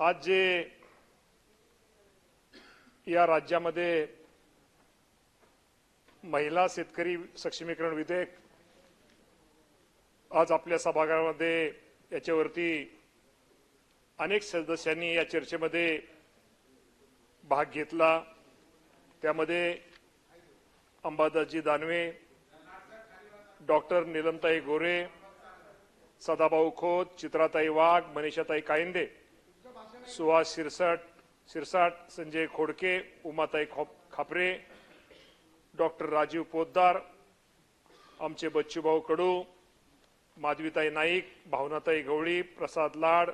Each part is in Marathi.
आज जे या राज्यामध्ये महिला शेतकरी सक्षमीकरण विधेयक आज आपल्या सभागृहामध्ये याच्यावरती अनेक सदस्यांनी या चर्चेमध्ये भाग घेतला। त्यामध्ये अंबादासजी दानवे, डॉक्टर नीलमताई गोरे, सदाभाऊ खोत, चित्राताई वाघ, मनीषाताई कायंदे, सुहास शिरसाट, संजय खोडके, उमाताई खापरे, डॉक्टर राजीव पोद्दार, आमचे बच्चूभाऊ कडू, माधवीताई नाईक, भावनाताई गवळी, प्रसाद लाड,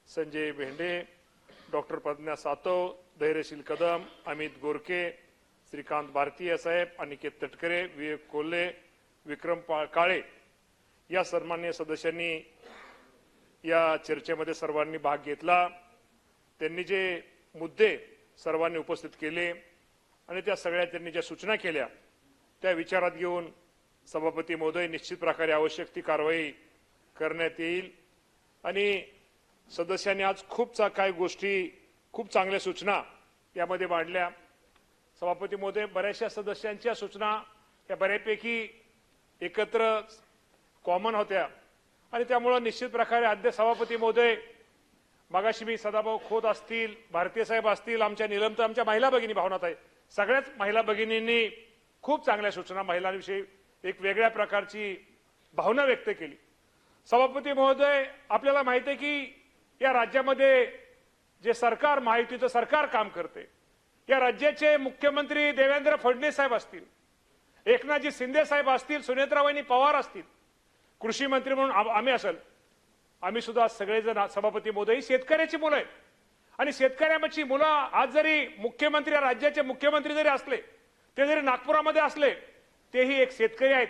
संजय भेंडे, डॉक्टर प्रज्ञा सातव, धैर्यशील कदम, अमित गोरके, श्रीकांत भारतीय साहेब, अनिकेत तटकरे, विवेक कोल्हे, विक्रम काळे या सन्माननीय सदस्यांनी या चर्चेमध्ये सर्वांनी भाग घेतला। त्यांनी जे मुद्दे सर्वांनी उपस्थित केले आणि त्या सगळ्या त्यांनी ज्या सूचना केल्या त्या विचारात घेऊन सभापती महोदय निश्चित प्रकारे आवश्यक ती कारवाई करण्यात येईल। आणि सदस्यांनी आज काही गोष्टी खूप चांगल्या सूचना यामध्ये मांडल्या। सभापती महोदय बऱ्याचशा सदस्यांच्या सूचना या बऱ्यापैकी एकत्र कॉमन होत्या आणि त्यामुळे निश्चित प्रकारे अध्यक्ष सभापती महोदय मगाशी मी सदाभाऊ खोत असतील, भारतीय साहेब असतील, आमच्या नीलमताई, आमच्या महिला भगिनी भावनाताई, सगळ्याच महिला भगिनींनी खूप चांगल्या सूचना महिलांविषयी एक वेगळ्या प्रकारची भावना व्यक्त केली। सभापती महोदय आपल्याला माहिती आहे की या राज्यामध्ये जे सरकार महायुतीचं सरकार काम करते, या राज्याचे मुख्यमंत्री देवेंद्र फडणवीस साहेब असतील, एकनाथजी शिंदे साहेब असतील, सुनेत्राबाई पवार असतील, कृषी मंत्री म्हणून आम्ही असेल, आम्ही सुद्धा सगळेजण सभापती महोदय शेतकऱ्याची मुलं आहेत आणि शेतकऱ्यांची मुलं आज जरी मुख्यमंत्री राज्याचे मुख्यमंत्री जरी असले, ते जरी नागपुरामध्ये असले, तेही एक शेतकरी आहेत।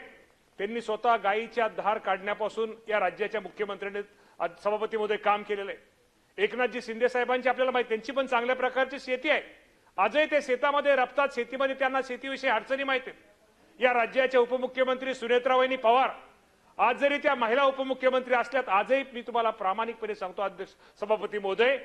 त्यांनी स्वतः गायीच्या धार काढण्यापासून या राज्याच्या मुख्यमंत्र्यांनी सभापती महोदय काम केलेलं आहे। एकनाथजी शिंदे साहेबांची आपल्याला माहिती, त्यांची पण चांगल्या प्रकारची शेती आहे, आजही ते शेतामध्ये रपतात, शेतीमध्ये त्यांना शेतीविषयी अडचणी माहिती आहेत। या राज्याचे उपमुख्यमंत्री सुनेत्राबाई पवार आज जरी त्या महिला उपमुख्यमंत्री असल्यात, आजही मी तुम्हाला प्रामाणिकपणे सांगतो अध्यक्ष सभापती महोदय,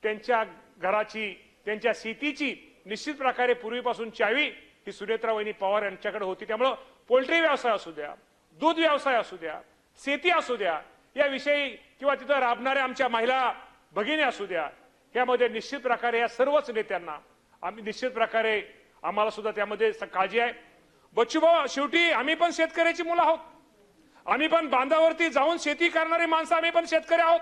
त्यांच्या घराची त्यांच्या शेतीची निश्चित प्रकारे पूर्वीपासून चावी ही सुनेत्राबाई पवार यांच्याकडे होती। त्यामुळे पोल्ट्री व्यवसाय असू द्या, दूध व्यवसाय असू द्या, शेती असू द्या, याविषयी किंवा तिथं राबणाऱ्या आमच्या महिला भगिनी असू द्या, यामध्ये निश्चित प्रकारे या सर्वच नेत्यांना आम्ही निश्चित प्रकारे आम्हाला सुद्धा त्यामध्ये काळजी आहे। बच्चूभाऊ, शेवटी आम्ही पण शेतकऱ्याची मुलं आहोत, आम्ही पण बांधावरती जाऊन शेती करणारी माणसं, आम्ही पण शेतकरी आहोत।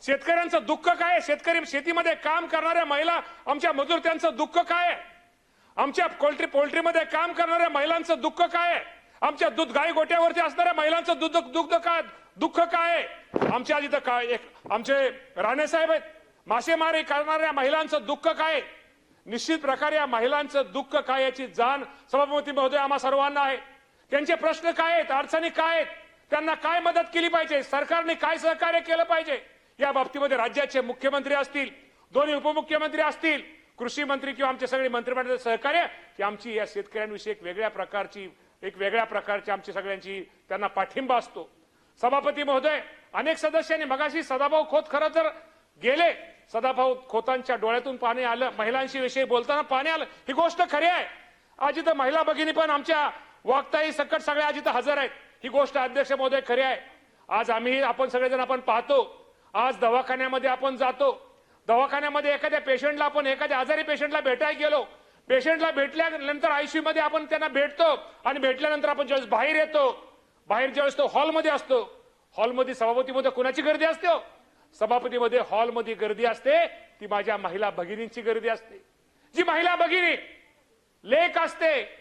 शेतकऱ्यांचं दुःख काय आहे? शेतकरी शेतीमध्ये काम करणाऱ्या महिला, आमच्या मजूर, त्यांचं दुःख काय आहे? आमच्या पोल्ट्रीमध्ये काम करणाऱ्या महिलांचं दुःख काय आहे? आमच्या दूध गाई गोट्यावरती असणाऱ्या महिलांचं दुःख काय आहे? आमच्या जिथं काय आमचे राणे साहेब आहेत, मासेमारी करणाऱ्या महिलांचं दुःख काय आहे? निश्चित प्रकारे या महिलांचं दुःख काय याची जाण सभापती महोदय आम्हा सर्वांना आहे। त्यांचे प्रश्न काय आहेत, अडचणी काय आहेत, त्यांना काय मदत केली पाहिजे, सरकारने काय सहकार्य केलं पाहिजे, या बाबतीमध्ये राज्याचे मुख्यमंत्री असतील, दोन्ही उपमुख्यमंत्री असतील, कृषी मंत्री किंवा आमचे सगळे मंत्रिमंडळाचे सहकार्य, की आमची या शेतकऱ्यांविषयी एक वेगळ्या प्रकारची आमची सगळ्यांची त्यांना पाठिंबा असतो। सभापती महोदय, अनेक सदस्यांनी मगाशी सदाभाऊ खोत खरं तर गेले, सदाभाऊ खोतांच्या डोळ्यातून पाणी आलं, महिलांशी विषयी बोलताना पाणी आलं, ही गोष्ट खरी आहे। आज इथं महिला भगिनी पण आमच्या वागताई सकट सगळ्या आज इथं हजर आहेत, ही गोष्ट अध्यक्ष महोदय खरी आहे। आज आपण सगळेजण आपण पाहतो, आज दवाखान्यामध्ये आपण जातो, दवाखान्यामध्ये एखाद्या आजारी पेशंटला भेटायला गेलो, पेशंटला भेटल्यानंतर आयसीयू मध्ये आपण त्यांना भेटतो आणि भेटल्यानंतर आपण ज्यावेळेस बाहेर येतो, ज्यावेळेस तो हॉलमध्ये असतो, हॉलमध्ये सभापतीमध्ये कुणाची गर्दी असते? सभापतीमध्ये हॉलमध्ये गर्दी असते ती माझ्या महिला भगिनींची गर्दी असते। जी महिला भगिनी लेक असते,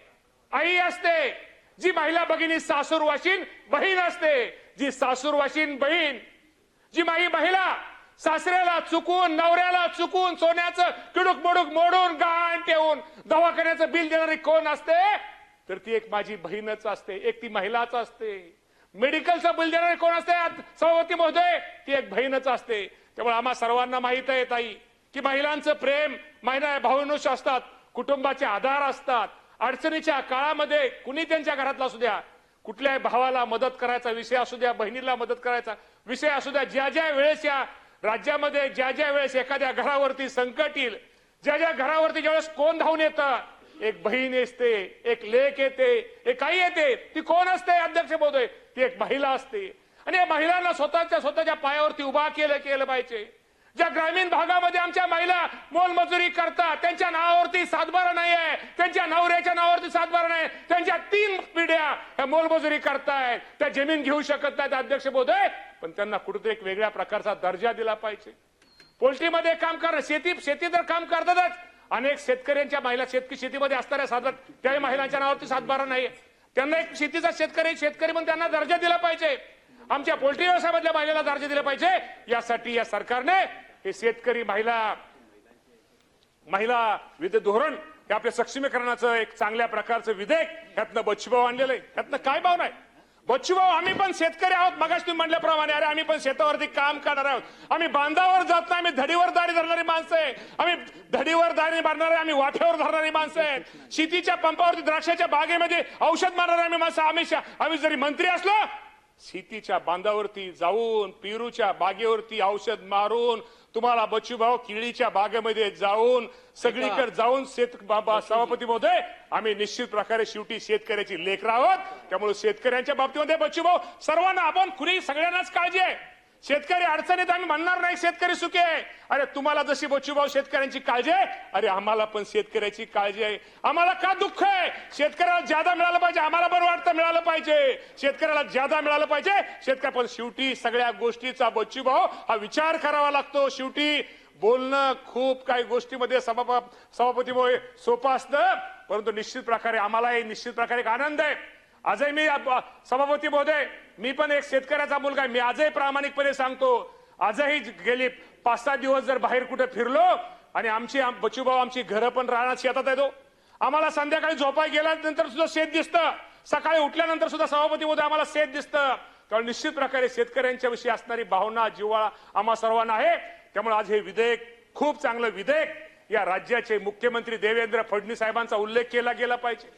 आई असते, जी महिला भगिनी सासूरवाशीन बहीण असते, जी सासूरवाशीन बहीण, जी महिला सासऱ्याला चुकून, नवऱ्याला चुकून सोन्याचं किडूक मोडूक मोडून गहाण ठेवून दवाखान्याचं बिल देणारी कोण असते? तर ती एक माझी बहीणच असते, एक ती महिलाच असते। मेडिकलचं बिल देणारी कोण असते सभापती महोदय? ती एक बहीणच असते। त्यामुळे आम्हा सर्वांना माहित आहे ताई की महिलांचं प्रेम, महिला भावनुष असतात, कुटुंबाचे आधार असतात। अडचणीच्या काळामध्ये कुणी त्यांच्या घरातला असू द्या, कुठल्याही भावाला मदत करायचा विषय असू द्या, बहिणीला मदत करायचा विषय असू द्या, ज्या ज्या वेळेस या राज्यामध्ये ज्या ज्या वेळेस एखाद्या घरावरती संकट येईल, ज्या ज्या घरावरती ज्यावेळेस कोण धावून येतं, एक बहीण असते, एक लेक येते, एक आई येते, ती कोण असते अध्यक्ष महोदय? ती एक महिला असते. आणि या महिलांना स्वतःच्या पायावरती उभा केलं पाहिजे. ज्या ग्रामीण भागामध्ये आमच्या महिला मोलमजुरी करतात, त्यांच्या नावावरती सातबारा नाही आहे, त्यांच्या नवऱ्याच्या नावावरती सातबारा नाही, त्यांच्या 3 पिढ्या मोलमजुरी करतायत, त्या जमीन घेऊ शकत नाहीत अध्यक्ष महोदय. पण त्यांना कुठेतरी एक वेगळ्या प्रकारचा दर्जा दिला पाहिजे. पोल्ट्रीमध्ये काम करणं, शेती तर काम करतातच. अनेक शेतकऱ्यांच्या महिला शेतीमध्ये असणाऱ्या सातबारा, त्याही महिलांच्या नावावरती सातबारा नाहीये. त्यांना एक शेतीचा शेतकरी म्हणून त्यांना दर्जा दिला पाहिजे. आमच्या पोल्ट्री व्यवसायामधल्या महिलांना दर्जा दिला पाहिजे. यासाठी या सरकारने हे शेतकरी महिला विधेयक धोरण हे आपल्या सक्षमीकरणाचं एक चांगल्या प्रकारचं विधेयक ह्यातनं बच्चूभाऊ आणलेलं आहे. ह्यातनं काय भावना आहे? बच्चूभाऊ, आम्ही पण शेतकरी आहोत. मगाशी तुम्ही म्हणल्याप्रमाणे, अरे आम्ही पण शेतावरती काम करणार आहोत. आम्ही बांधावर जात नाही, आम्ही धडीवर दारी धरणारी माणसं आहे. आम्ही धडीवर दारी मारणारे, आम्ही वाफ्यावर धरणारी माणसं आहेत. शेतीच्या पंपावरती, द्राक्षाच्या बागेमध्ये औषध मारणारे आम्ही माणसं. आम्ही जरी मंत्री असलो, शेतीच्या बांधावरती जाऊन, पेरूच्या बागेवरती औषध मारून, तुम्हाला बच्चूभाऊ केळीच्या बागेमध्ये जाऊन, सगळीकडे जाऊन सभापती महोदय, आम्ही निश्चित प्रकारे शेवटी शेतकऱ्याची लेकरं आहोत. त्यामुळे शेतकऱ्यांच्या बाबतीमध्ये बच्चूभाऊ सर्वांना, आपण कुणी सगळ्यांनाच काळजी आहे. शेतकरी अडचणीत आम्ही म्हणणार नाही शेतकरी सुखी आहे. अरे तुम्हाला जशी बच्चूभाऊ शेतकऱ्यांची काळजी आहे, अरे आम्हाला पण शेतकऱ्याची काळजी आहे. आम्हाला का दुःख आहे? शेतकऱ्याला ज्यादा मिळालं पाहिजे, आम्हाला पण वाटतं मिळालं पाहिजे. शेतकऱ्याला ज्यादा मिळालं पाहिजे. शेतकरी पण शेवटी सगळ्या गोष्टीचा बच्चूभाऊ हा विचार करावा लागतो. शेवटी बोलणं खूप काही गोष्टीमध्ये सभापतीमुळे सोपं असतं, परंतु निश्चित प्रकारे आम्हालाही निश्चित प्रकारे एक आनंद आहे. आजही मी सभापती महोदय, मी पण एक शेतकऱ्याचा मुलगा आहे. मी आजही प्रामाणिकपणे सांगतो, आजही गेली 5-6 दिवस जर बाहेर कुठे फिरलो आणि बच्चूभाऊ आमची घरं पण राहणार शेतात येतो. आम्हाला संध्याकाळी झोपाय गेल्यानंतर सुद्धा शेत दिसतं, सकाळी उठल्यानंतर सुद्धा सभापती महोदय आम्हाला शेत दिसतं. कारण निश्चित प्रकारे शेतकऱ्यांच्या विषयी असणारी भावना, जिव्हाळा आम्हा सर्वांना आहे. त्यामुळे आज हे विधेयक खूप चांगलं विधेयक, या राज्याचे मुख्यमंत्री देवेंद्र फडणवीस साहेबांचा उल्लेख केला गेला पाहिजे.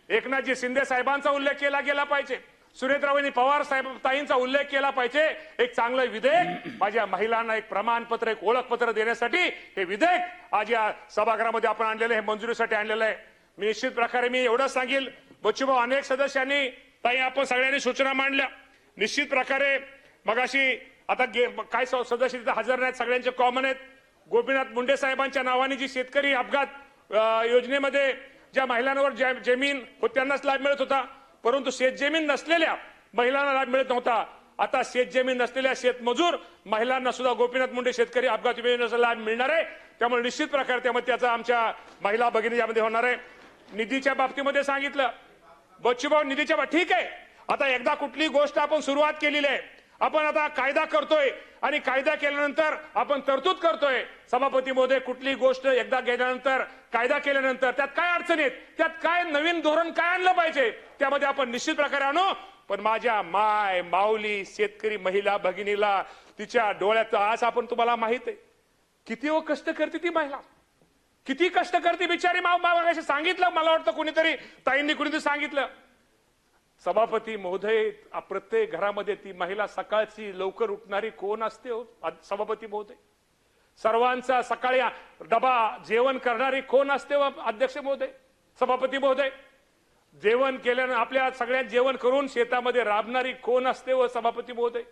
एकनाथजी शिंदे साहेबांचा उल्लेख केला गेला पाहिजे. सुरेंद्रवहिनी पवार साहेब ताईंचा उल्लेख केला पाहिजे. एक चांगलं विधेयक माझ्या महिलांना एक प्रमाणपत्र, एक ओळखपत्र देण्यासाठी हे विधेयक आज या सभागृहामध्ये आपण आणलेलं आहे, मंजुरीसाठी आणलेलं आहे. मी निश्चित प्रकारे मी एवढंच सांगेल, बच्चूभाऊ अनेक सदस्यांनी, ताई आपण सगळ्यांनी सूचना मांडल्या. निश्चित प्रकारे मगाशी आता काय सदस्य तिथे हजर नाहीत, सगळ्यांचे कॉमन आहेत. गोपीनाथ मुंडे साहेबांच्या नावाने जी शेतकरी अपघात योजनेमध्ये ज्या महिलांवर जमीन त्यांनाच लाभ मिळत होता, परंतु शेतजमीन नसलेल्या महिलांना लाभ मिळत नव्हता. आता शेतजमीन नसलेल्या शेतमजूर महिलांना सुद्धा गोपीनाथ मुंडे शेतकरी अपघात योजनेचा लाभ मिळणार आहे. त्यामुळे निश्चित प्रकारे त्यामध्ये त्याचा आमच्या महिला भगिनी यामध्ये होणार आहे. निधीच्या बाबतीमध्ये सांगितलं बच्चूभाऊ, निधीच्या ठीक आहे. आता एकदा कुठली गोष्ट आपण सुरुवात केलेली आहे, आपण आता कायदा करतोय आणि कायदा केल्यानंतर आपण तरतूद करतोय. सभापती महोदय, कुठली गोष्ट एकदा गेल्यानंतर, कायदा केल्यानंतर त्यात काय अडचण आहेत, त्यात काय नवीन धोरण काय आणलं पाहिजे, त्यामध्ये आपण निश्चित प्रकारे आणू. पण माझ्या माऊली शेतकरी महिला भगिनीला तिच्या डोळ्यात आज आपण तुम्हाला माहित आहे किती कष्ट करते ती महिला, किती कष्ट करते बिचारी. मागाशी सांगितलं, मला वाटतं कुणीतरी ताईंनी कुणीतरी सांगितलं, सभापती महोदय प्रत्येक घरामध्ये ती महिला सकाळची लवकर उठणारी कोण असते हो सभापती महोदय? सर्वांचा सकाळी डबा जेवण करणारी कोण असते हो अध्यक्ष महोदय, सभापती महोदय? जेवण केल्यानं आपल्या सगळ्यात जेवण करून शेतामध्ये राबणारी कोण असते हो सभापती महोदय?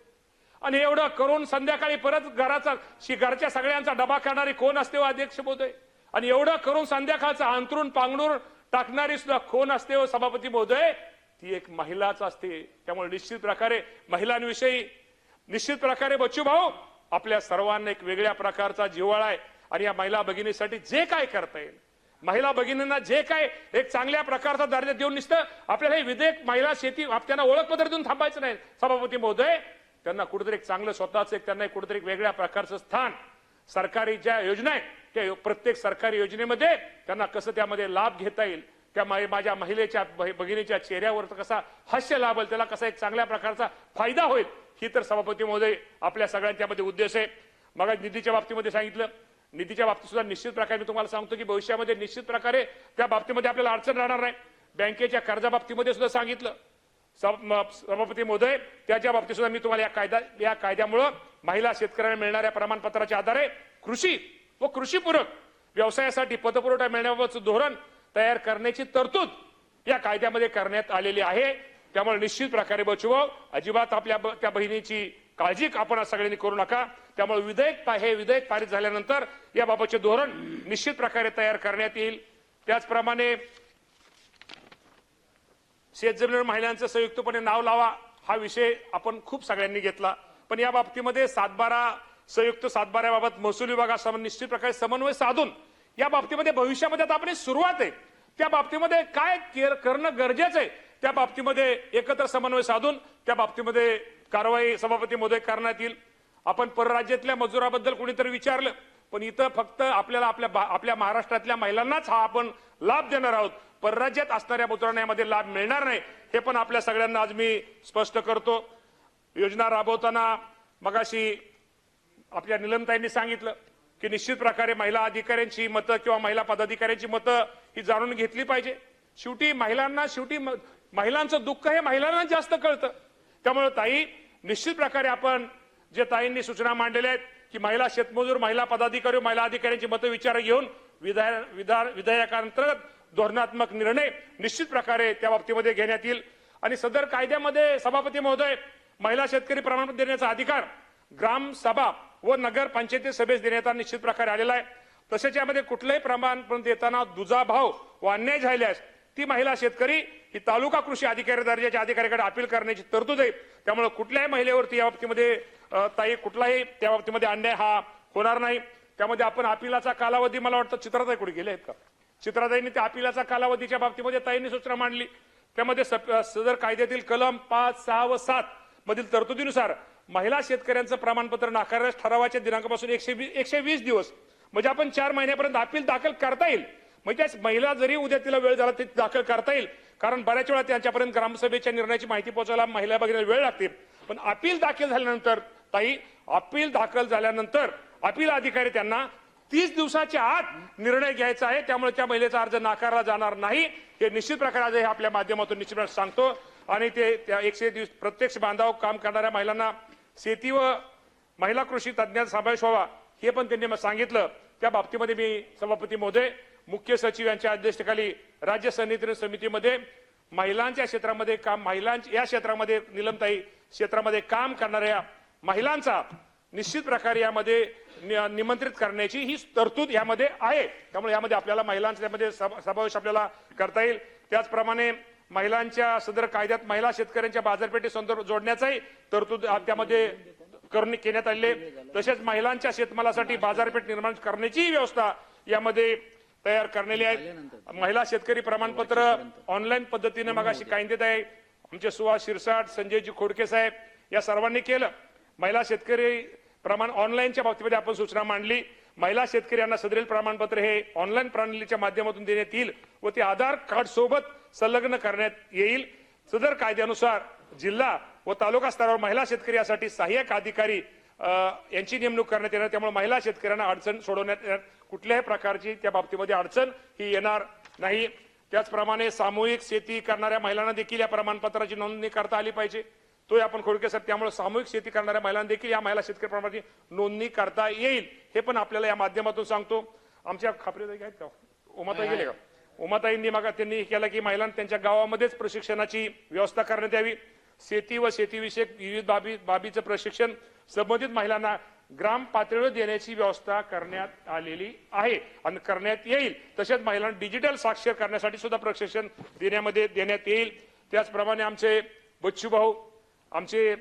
आणि एवढं करून संध्याकाळी परत घरच्या सगळ्यांचा डबा करणारी कोण असते हो अध्यक्ष महोदय? आणि एवढं करून संध्याकाळचं अंतरून पांघरून टाकणारी सुद्धा कोण असते हो सभापती महोदय? ती एक महिलाच असते. त्यामुळे निश्चित प्रकारे महिलांविषयी निश्चित प्रकारे बच्चूभाऊ आपल्या सर्वांना एक वेगळ्या प्रकारचा जिव्हाळा आहे. आणि या महिला भगिनीसाठी जे काय करता येईल, महिला भगिनींना जे काय एक चांगल्या प्रकारचा दर्जा देऊन निसतं आपल्याला हे विधेयक महिला शेती त्यांना ओळखपत्र देऊन थांबायचं नाही सभापती महोदय. त्यांना कुठेतरी एक चांगलं स्वतःच त्यांना कुठेतरी एक वेगळ्या प्रकारचं स्थान, सरकारी ज्या योजना आहेत त्या प्रत्येक सरकारी योजनेमध्ये त्यांना कसं त्यामध्ये लाभ घेता येईल, त्या माझ्या महिलेच्या भगिनीच्या चेहऱ्यावर कसा हास्य लाभेल, त्याला कसा एक चांगल्या प्रकारचा फायदा होईल, ही तर सभापती महोदय आपल्या सगळ्यांच्यामध्ये उद्देश आहे. मग निधीच्या बाबतीमध्ये सांगितलं, निधीच्या बाबतीत सुद्धा निश्चित प्रकारे मी तुम्हाला सांगतो की भविष्यामध्ये निश्चित प्रकारे त्या बाबतीमध्ये आपल्याला अडचण राहणार नाही. बँकेच्या कर्जाबाबतीमध्ये सुद्धा सांगितलं सभापती महोदय, त्याच्या बाबतीत सुद्धा मी तुम्हाला या कायद्यामुळे महिला शेतकऱ्यांना मिळणाऱ्या प्रमाणपत्राच्या आधारे कृषी व कृषीपूरक व्यवसायासाठी पतपुरवठा मिळण्याबाबतचं धोरण तयार करण्याची तरतूद या कायद्यामध्ये करण्यात आलेली आहे। त्यामुळे निश्चित प्रकारे बचूभाऊ अजिबात आपल्या त्या बहिणीची काळजी आपण सगळ्यांनी करू नका। त्यामुळे विधेयक पारित झाल्यानंतर याबाबतचे धोरण निश्चित प्रकारे तयार करण्यात येईल। त्याचप्रमाणे शेतजमिनीवर महिलांचं संयुक्तपणे नाव लावा हा विषय आपण खूप सगळ्यांनी घेतला, पण या बाबतीमध्ये संयुक्त सातबाऱ्याबाबत महसूल विभागासमोर निश्चित प्रकारे समन्वय साधून या बाबतीमध्ये भविष्यामध्ये आता आपण सुरुवात आहे त्या बाबतीमध्ये काय करणं गरजेचं आहे त्या बाबतीमध्ये एकत्र समन्वय साधून त्या बाबतीमध्ये कारवाई सभापती महोदय करण्यात येईल। आपण परराज्यातल्या मजुराबद्दल कोणीतरी विचारलं, पण इथं फक्त आपल्याला आपल्या महाराष्ट्रातल्या महिलांनाच हा आपण लाभ देणार आहोत, परराज्यात असणाऱ्या मजुरांना यामध्ये लाभ मिळणार नाही हे पण आपल्या सगळ्यांना आज मी स्पष्ट करतो। योजना राबवताना मगाशी आपल्या निलमताईंनी सांगितलं की निश्चित प्रकारे महिला अधिकाऱ्यांची मतं किंवा महिला पदाधिकाऱ्यांची मतं ही जाणून घेतली पाहिजे। शेवटी महिलांचं दुःख हे महिलांना जास्त कळतं। त्यामुळे ताई निश्चित प्रकारे आपण जे ताईंनी सूचना मांडलेल्या आहेत की महिला शेतमजूर, महिला पदाधिकारी, महिला अधिकाऱ्यांची मतं विचार घेऊन विधेयकांतर्गत धोरणात्मक निर्णय निश्चित प्रकारे त्या बाबतीमध्ये घेण्यात येईल। आणि सदर कायद्यामध्ये सभापती महोदय महिला शेतकरी प्रमाणपत्र देण्याचा अधिकार ग्रामसभा व नगर पंचायती सभेस देण्याचा निश्चित प्रकारे आलेला आहे। तसेच यामध्ये कुठलंही प्रमाणपत्र देताना दुजाभाव व अन्याय झाल्यास ती महिला शेतकरी ही तालुका कृषी अधिकारी दर्जाच्या अधिकाऱ्याकडे अपील करण्याची तरतूद आहे। त्यामुळे कुठल्याही महिलेवरती या बाबतीमध्ये ताई कुठलाही त्या बाबतीमध्ये अन्याय हा होणार नाही। त्यामध्ये आपण अपीलाचा कालावधी, मला वाटतं चित्राताई कुठे गेले आहेत का, चित्राताईंनी त्या अपीलाचा कालावधीच्या बाबतीमध्ये ताईंनी सूचना मांडली। त्यामध्ये सदर कायद्यातील कलम 5, 6 व 7 मधील तरतुदीनुसार महिला शेतकऱ्यांचं प्रमाणपत्र नाकारण्यास ठरावाच्या दिनांकापासून 120 दिवस म्हणजे आपण 4 महिन्यापर्यंत अपील दाखल करता येईल। म्हणजे त्या महिला जरी उद्या तिला वेळ झाला ते दाखल करता येईल, कारण बऱ्याच वेळा त्यांच्यापर्यंत ग्रामसभेच्या निर्णयाची माहिती पोहोचायला महिला बघायला वेळ लागते। पण अपील दाखल झाल्यानंतर ताई, अपील दाखल झाल्यानंतर अपील अधिकारी त्यांना 30 दिवसाच्या आत निर्णय घ्यायचा आहे। त्यामुळे त्या महिलेचा अर्ज नाकारला जाणार नाही हे निश्चित प्रकारे आज आपल्या माध्यमातून निश्चित सांगतो। आणि ते त्या 120 प्रत्यक्ष बांधाव काम करणाऱ्या महिलांना शेती व महिला कृषी तज्ञांचा समावेश व्हावा हे पण त्यांनी सांगितलं। त्या बाबतीमध्ये मी सभापती महोदय, मुख्य सचिव यांच्या अध्यक्षतेखाली राज्य समितीमध्ये महिलांच्या क्षेत्रामध्ये या क्षेत्रामध्ये निलमताई क्षेत्रामध्ये काम करणाऱ्या महिलांचा निश्चित प्रकारे यामध्ये निमंत्रित करण्याची ही तरतूद यामध्ये आहे। त्यामुळे यामध्ये आपल्याला महिलांचा त्यामध्ये समावेश आपल्याला करता येईल। त्याचप्रमाणे महिलांच्या सदर कायद्यात महिला शेतकऱ्यांच्या बाजारपेठी संदर्भ जोडण्याचाही तरतूद त्यामध्ये करण्यात आले। तसेच महिलांच्या शेतमालासाठी बाजारपेठ निर्माण करण्याची व्यवस्था यामध्ये तयार करण्यात आहे। महिला शेतकरी प्रमाणपत्र ऑनलाईन पद्धतीने मगाशी कायदेत आहे, आमचे सुहास शिरसाट, संजयजी खोडके साहेब या सर्वांनी केलं। महिला शेतकरी प्रमाण ऑनलाईनच्या बाबतीमध्ये आपण सूचना मांडली। महिला शेतकरी यांना सदरील प्रमाणपत्र हे ऑनलाईन प्रणालीच्या माध्यमातून देण्यात येईल व ते आधार कार्ड सोबत संलग्न करण्यात येईल। सदर कायद्यानुसार जिल्हा व तालुका स्तरावर महिला शेतकरी यासाठी सहाय्यक अधिकारी यांची नेमणूक करण्यात येणार। त्यामुळे महिला शेतकऱ्यांना अडचण सोडवण्यात कुठल्याही प्रकारची त्या बाबतीमध्ये अडचण ही येणार नाही। त्याचप्रमाणे सामूहिक शेती करणाऱ्या महिलांना देखील या प्रमाणपत्राची नोंदणी करता आली पाहिजे, तो आपण खोडके सर। त्यामुळे सामूहिक शेती करणाऱ्या महिलांना देखील या महिला शेतकरी प्रमाणपत्राची नोंदणी करता येईल हे पण आपल्याला या माध्यमातून सांगतो। आमच्या खापरेताई आहेत का, उमाताई गेले का, उमाताईंनी मग त्यांनी केलं की महिलांना त्यांच्या गावामध्येच प्रशिक्षणाची व्यवस्था करण्यात यावी। शेती व शेतीविषयक विविध बाबीचं प्रशिक्षण संबंधित महिलांना ग्राम पातळीवर देण्याची व्यवस्था करण्यात आलेली आहे आणि करण्यात येईल। तसेच महिलांना डिजिटल साक्षर करण्यासाठी सुद्धा प्रशिक्षण देण्यात येईल। त्याचप्रमाणे आमचे बच्चूभाऊ, आमचे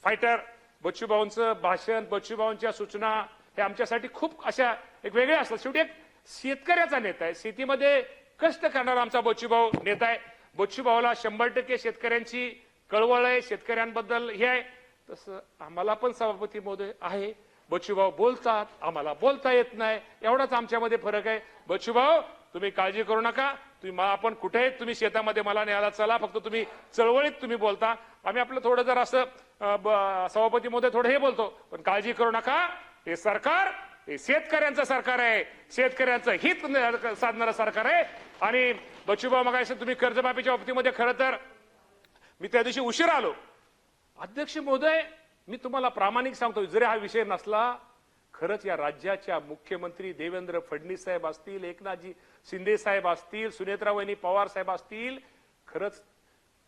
फायटर बच्चूभाऊंचं भाषण, बच्चूभाऊंच्या सूचना हे आमच्यासाठी खूप अशा एक वेगळ्या असतात। शेवटी एक शेतकऱ्याचा नेता आहे, शेतीमध्ये कष्ट करणारा आमचा बच्चूभाऊ नेता आहे। बच्चूभाऊला 100% शेतकऱ्यांची कळवळ आहे, शेतकऱ्यांबद्दल हे आहे। तसं आम्हाला पण सभापती महोदय आहे, बच्चूभाऊ बोलतात, आम्हाला बोलता येत नाही, एवढाच आमच्यामध्ये फरक आहे। बच्चूभाऊ तुम्ही काळजी करू नका, आपण कुठे तुम्ही शेतामध्ये मला न्यायला चला, फक्त तुम्ही चळवळीत तुम्ही बोलता, आम्ही आपलं थोडं जर असं सभापती महोदय थोडं हे बोलतो, पण काळजी करू नका, हे सरकार हे शेतकऱ्यांचं सरकार आहे, शेतकऱ्यांचं हित साधणारं सरकार आहे। आणि बच्चूभाऊ मग तुम्ही कर्जमाफीच्या बाबतीमध्ये खरं तर मी त्या दिवशी उशीर आलो, अध्यक्ष महोदय मी तुम्हाला प्रामाणिक सांगतो, जरी हा विषय नसला, खरंच या राज्याच्या मुख्यमंत्री देवेंद्र फडणवीस साहेब असतील, एकनाथजी शिंदे साहेब असतील, सुनेत्रावहिनी पवार साहेब असतील, खरंच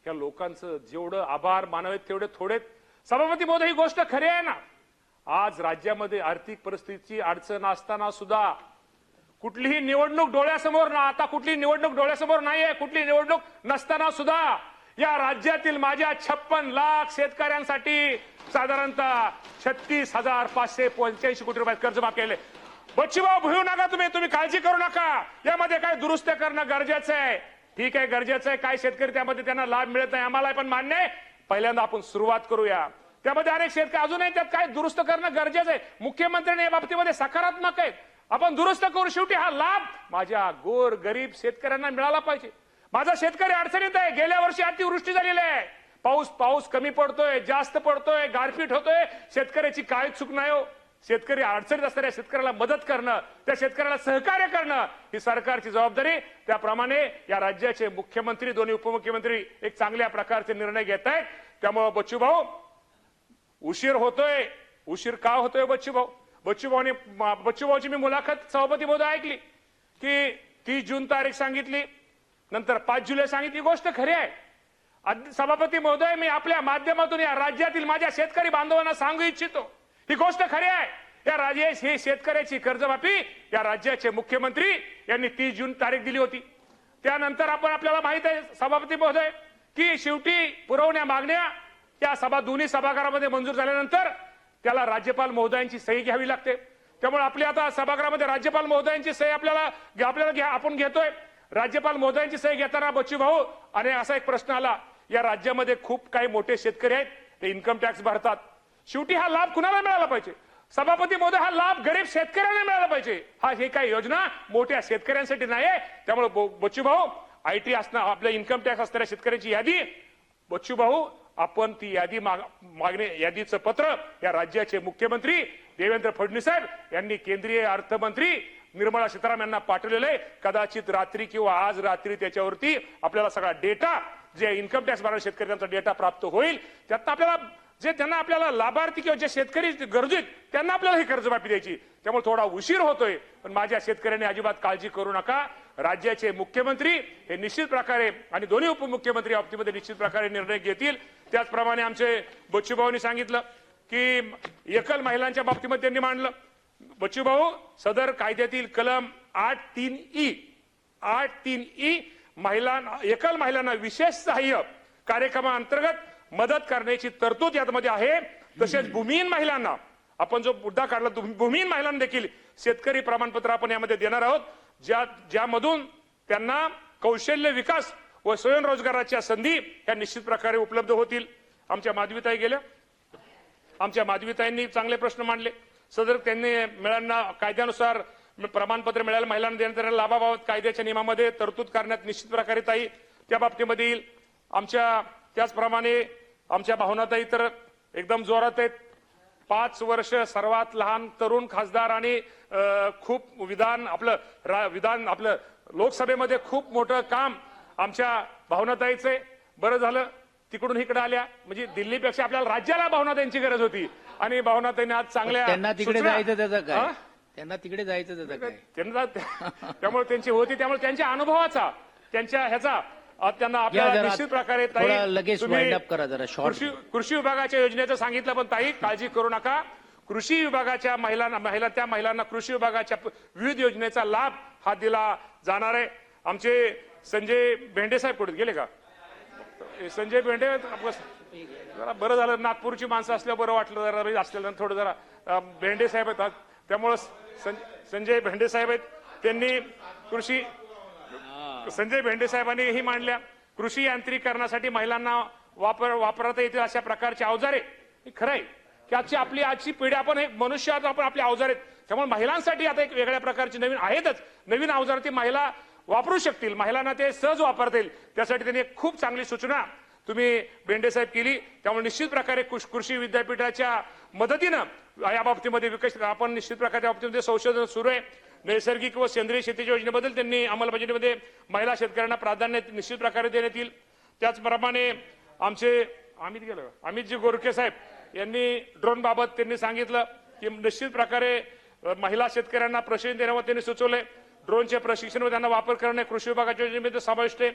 या लोकांचं जेवढं आभार मानावेत तेवढे थोडेत. सभापती महोदय, ही गोष्ट खरी आहे ना. आज राज्यामध्ये आर्थिक परिस्थितीची अडचण असताना सुद्धा कुठलीही निवडणूक डोळ्यासमोर ना, आता कुठली निवडणूक डोळ्यासमोर नाहीये, कुठली निवडणूक नसताना सुद्धा या राज्यातील माझ्या 56 लाख शेतकऱ्यांसाठी साधारणतः 36,585 कोटी रुपये कर्जमाफ केले. बच्चूभाऊ, भुलू नका तुम्ही काळजी करू नका. यामध्ये काय दुरुस्त करणं गरजेचं आहे. ठीक आहे, गरजेचं आहे. काय शेतकरी त्यामध्ये त्यांना लाभ मिळत नाही, आम्हाला पण मान्य आहे. पहिल्यांदा आपण सुरुवात करूया. त्यामध्ये अनेक शेतकरी अजूनही त्यात काय दुरुस्त करणं गरजेचं आहे. मुख्यमंत्र्यांनी या बाबतीमध्ये सकारात्मक आहेत, आपण दुरुस्त करू. शेवटी हा लाभ माझ्या गोर गरीब शेतकऱ्यांना मिळाला पाहिजे. माझा शेतकरी अडचणीत आहे. गेल्या वर्षी अतिवृष्टी झालेली आहे. पाऊस कमी पडतोय, जास्त पडतोय, गारपीट होतोय. शेतकऱ्याची काय चूक नाही हो. शेतकरी अडचणीत असणाऱ्या शेतकऱ्याला मदत करणं, त्या शेतकऱ्याला सहकार्य करणं ही सरकारची जबाबदारी. त्याप्रमाणे या राज्याचे मुख्यमंत्री, दोन्ही उपमुख्यमंत्री एक चांगल्या प्रकारचे निर्णय घेत आहेत. त्यामुळे बच्चूभाऊ, उशीर होतोय. उशीर का होतोय बच्चूभाऊची मी मुलाखत सभापती महोदय ऐकली की 30 जून तारीख सांगितली, नंतर 5 जुलै सांगितली. गोष्ट खरी आहे. सभापती महोदय, मी आपल्या माध्यमातून या राज्यातील माझ्या शेतकरी बांधवांना सांगू इच्छितो, ही गोष्ट खरी आहे. या ही शेतकऱ्याची कर्जमाफी या राज्याचे मुख्यमंत्री यांनी 30 जून तारीख दिली होती. त्यानंतर आपल्याला माहित आहे सभापती महोदय की शेवटी पुरवण्या मागण्या या दोन्ही सभागृहामध्ये मंजूर झाल्यानंतर त्याला राज्यपाल महोदयांची सही घ्यावी लागते. त्यामुळे आपल्या आता सभागृहामध्ये राज्यपाल महोदयांची सही आपण घेतोय. राज्यपाल महोदयांची सही घेताना बच्चूभाऊ, आणि असा एक प्रश्न आला, या राज्यामध्ये खूप काही मोठे शेतकरी आहेत, ते इन्कम टॅक्स भरतात. शेवटी हा लाभ कुणाला मिळाला पाहिजे? सभापती महोदय, हा लाभ गरीब शेतकऱ्यांना मिळाला पाहिजे. ही काही योजना मोठ्या शेतकऱ्यांसाठी नाहीये. त्यामुळे बच्चूभाऊ, आयटी असणं, आपल्या इन्कम टॅक्स असणाऱ्या शेतकऱ्यांची यादी, बच्चूभाऊ, आपण ती यादी यादीचं पत्र या राज्याचे मुख्यमंत्री देवेंद्र फडणवीस साहेब यांनी केंद्रीय अर्थमंत्री निर्मला सीतारामन यांना पाठवलेलं आहे. कदाचित रात्री किंवा आज रात्री त्याच्यावरती आपल्याला सगळा डेटा, जे इन्कम टॅक्स भरणाऱ्या शेतकऱ्यांचा डेटा प्राप्त होईल. त्यातनं आपल्याला लाभार्थी किंवा जे शेतकरी गरजू त्यांना आपल्याला ही कर्जमाफी द्यायची. त्यामुळे थोडा उशीर होतोय, पण माझ्या शेतकऱ्यांनी अजिबात काळजी करू नका. राज्याचे मुख्यमंत्री हे निश्चित प्रकारे आणि दोन्ही उपमुख्यमंत्री या बाबतीमध्ये निश्चित प्रकारे निर्णय घेतील. त्याचप्रमाणे आमचे बच्चूभाऊंनी सांगितलं की एकल महिलांच्या बाबतीमध्ये त्यांनी मांडलं. बच्चूभाऊ, सदर कायद्यातील कलम 8(3)(e) एकल महिलांना विशेष सहाय्य कार्यक्रमाअंतर्गत मदत करण्याची तरतूद यामध्ये आहे. तसेच भूमिहीन महिलांना, आपण जो मुद्दा काढला, भूमिहीन महिलांना देखील शेतकरी प्रमाणपत्र आपण यामध्ये देणार आहोत, ज्यामधून त्यांना कौशल्य विकास व स्वयंरोजगाराच्या संधी या निश्चित प्रकारे उपलब्ध होतील. आमच्या माधवीताई गेल्या, आमच्या माधवीताईंनी चांगले प्रश्न मांडले. सदर त्यांनी महिलांना कायद्यानुसार प्रमाणपत्र मिळालं, महिलांना देण्यात येणाऱ्या लाभाबाबत कायद्याच्या नियमामध्ये तरतूद करण्यात निश्चित प्रकारे ताई त्या बाबतीमध्ये येईल. त्याचप्रमाणे आमच्या भावनाताई तर एकदम जोरात आहेत. 5 वर्ष सर्वात लहान तरुण खासदार आणि खूप विधान आपलं लोकसभेमध्ये खूप मोठं काम आमच्या भावनाताईचे. बरं झालं तिकडून इकडे आल्या, म्हणजे दिल्लीपेक्षा आपल्याला राज्याला भावनाताईंची गरज होती आणि भावनाताईंनी आज चांगल्या त्यांना तिकडे जायचं त्याचं काय, त्यामुळे त्यांची होती. त्यामुळे त्यांच्या अनुभवाचा, त्यांच्या ह्याचा त्यांना आपल्याला निश्चित प्रकारे कृषी विभागाच्या योजनेचं सांगितलं. पण ताई काळजी करू नका, कृषी विभागाच्या महिलांना कृषी विभागाच्या विविध योजनेचा लाभ हा दिला जाणार आहे. आमचे संजय भेंडे साहेब कुठे गेले का? संजय भेंडे, जरा बरं झालं नागपूरची माणसं असल्यावर बरं वाटलं, जरा असलेलं थोडं जरा भेंडे साहेब आहेत. त्यामुळं संजय भेंडे साहेब आहेत, त्यांनी संजय भेंडे साहेबांनी ही मांडल्या कृषी यांत्रिकरणासाठी महिलांना वापरता येतील अशा प्रकारचे अवजारे. खरं आहे की आजची पिढी, आपण एक मनुष्य आहोत, आपण आपले अवजार आहेत. त्यामुळे महिलांसाठी आता एक वेगळ्या प्रकारची नवीन अवजार ती महिला वापरू शकतील, महिलांना ते सहज वापरता येईल. त्यासाठी त्यांनी एक खूप चांगली सूचना तुम्ही भेंडे साहेब केली. त्यामुळे निश्चित प्रकारे कृषी विद्यापीठाच्या मदतीनं या बाबतीमध्ये आपण निश्चित प्रकारे त्या बाबतीमध्ये संशोधन सुरू आहे. नैसर्गिक व सेंद्रिय शेतीच्या योजनेबद्दल त्यांनी अंमलबजावणीमध्ये महिला शेतकऱ्यांना प्राधान्य निश्चित प्रकारे देण्यात येईल. त्याचप्रमाणे आमचे अमितजी गोरखे साहेब यांनी ड्रोन बाबत त्यांनी सांगितलं की निश्चित प्रकारे महिला शेतकऱ्यांना प्रशिक्षण देण्यावर त्यांनी सुचवलंय. ड्रोनचे प्रशिक्षण व त्यांना वापर करणे कृषी विभागाच्या योजनेमध्ये समाविष्ट आहे.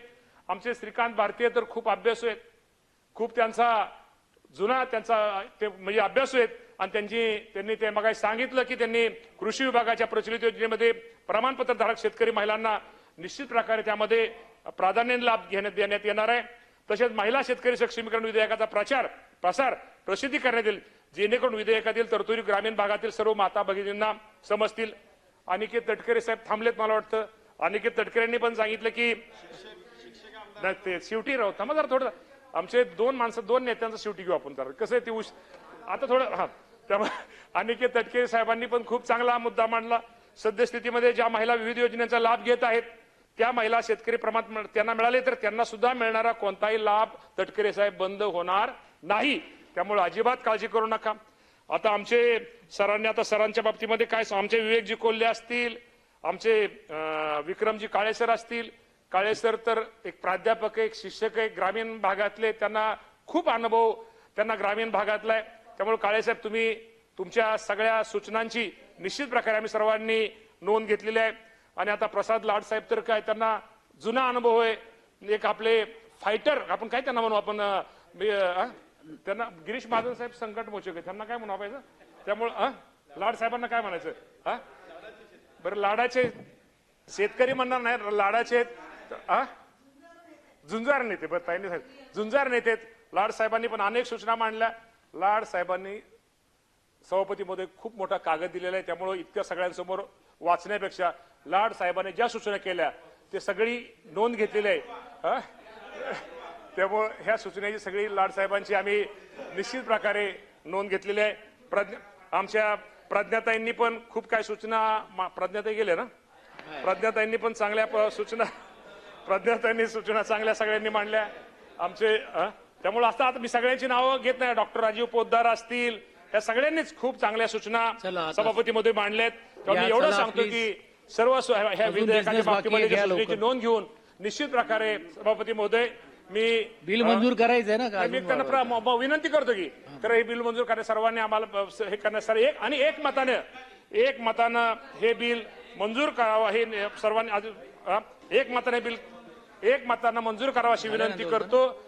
आमचे श्रीकांत भारतीय तर खूप अभ्यासू आहेत, खूप त्यांचा जुना त्यांचा ते म्हणजे अभ्यासू आहेत आणि त्यांनी ते मग सांगितलं की त्यांनी कृषी विभागाच्या प्रचलित योजनेमध्ये प्रमाणपत्र धारक शेतकरी महिलांना निश्चित प्रकारे त्यामध्ये प्राधान्याने लाभ देण्यात येणार आहे. तसेच महिला शेतकरी सक्षमीकरण विधेयकाचा प्रसार प्रसिद्धी करण्यात येईल, जेणेकरून विधेयकातील तरतुदी ग्रामीण भागातील सर्व माता भगिनींना समजतील. अनिकेत तटकरे साहेब थांबलेत मला वाटतं. अनिकेत तटकरेंनी पण सांगितलं की नाही, ते शेवटी राहू थांबा जरा थोडं. आमचे दोन नेत्यांचं शेवटी घेऊ आपण. तर कसं आहे ते आता थोडं हा. त्यामुळे अनिकेत तटकरे साहेबांनी पण खूप चांगला मुद्दा मांडला. सद्यस्थितीमध्ये ज्या महिला विविध योजनेचा लाभ घेत आहेत त्या महिला शेतकरी प्रमाण त्यांना मिळाले तर त्यांना सुद्धा मिळणारा कोणताही लाभ तटकरे साहेब बंद होणार नाही. त्यामुळे अजिबात काळजी करू नका. आता आमचे सरांच्या बाबतीमध्ये काय आमचे विवेकजी कोल्हे असतील, आमचे विक्रमजी काळेसर असतील. काळेसर तर एक प्राध्यापक एक शिक्षक आहे ग्रामीण भागातले, त्यांना खूप अनुभव त्यांना ग्रामीण भागातला आहे. त्यामुळे काळेसाहेब तुम्ही तुमच्या सगळ्या सूचनांची निश्चित प्रकारे आम्ही सर्वांनी नोंद घेतलेली आहे. आणि आता प्रसाद लाड साहेब तर काय त्यांना जुना अनुभव आहे, एक आपले फायटर आपण काय त्यांना म्हणू आपण त्यांना गिरीश महाजन साहेब संकट मोचक आहे, त्यांना काय म्हणू पाहिजे. त्यामुळं लाड साहेबांना काय म्हणायचं बरं लाडाचे शेतकरी म्हणणार नाही, लाडाचे झुंजार नेते बरं ताईंनी साहेब झुंजार नेते लाड साहेबांनी पण अनेक सूचना मांडल्या. लाड साहेबांनी सभापती मध्ये खूप मोठा कागद दिलेला आहे. त्यामुळे इतक्या सगळ्यांसमोर वाचण्यापेक्षा लाड साहेबांनी ज्या सूचना केल्या ते सगळी नोंद घेतलेली आहे. त्यामुळे ह्या सूचनेची सगळी लाड साहेबांची आम्ही निश्चित प्रकारे नोंद घेतलेली आहे. आमच्या प्रज्ञाताईंनी पण खूप काय सूचना प्रज्ञाताई गेले ना, प्रज्ञाताईंनी पण चांगल्या सूचना चांगल्या सगळ्यांनी मांडल्या आमचे. त्यामुळे आता मी सगळ्यांची नावं घेत नाही. डॉक्टर राजीव पोद्दार असतील, या सगळ्यांनीच खूप चांगल्या सूचना सभापतीमध्ये मांडल्यात. त्यामुळे एवढं सांगतो की सर्व ह्या विधेयकाच्या बाबतीमध्ये सूचनेची नोंद घेऊन निश्चित प्रकारे सभापती महोदय मी बिल मंजूर करायचंय ना. मी त्यांना विनंती करतो की तर हे बिल मंजूर करणे सर्वांनी आम्हाला हे करण्यासाठी एक मतानं हे बिल मंजूर करावं हे सर्वांनी एक मतानं मंजूर करावं अशी विनंती करतो.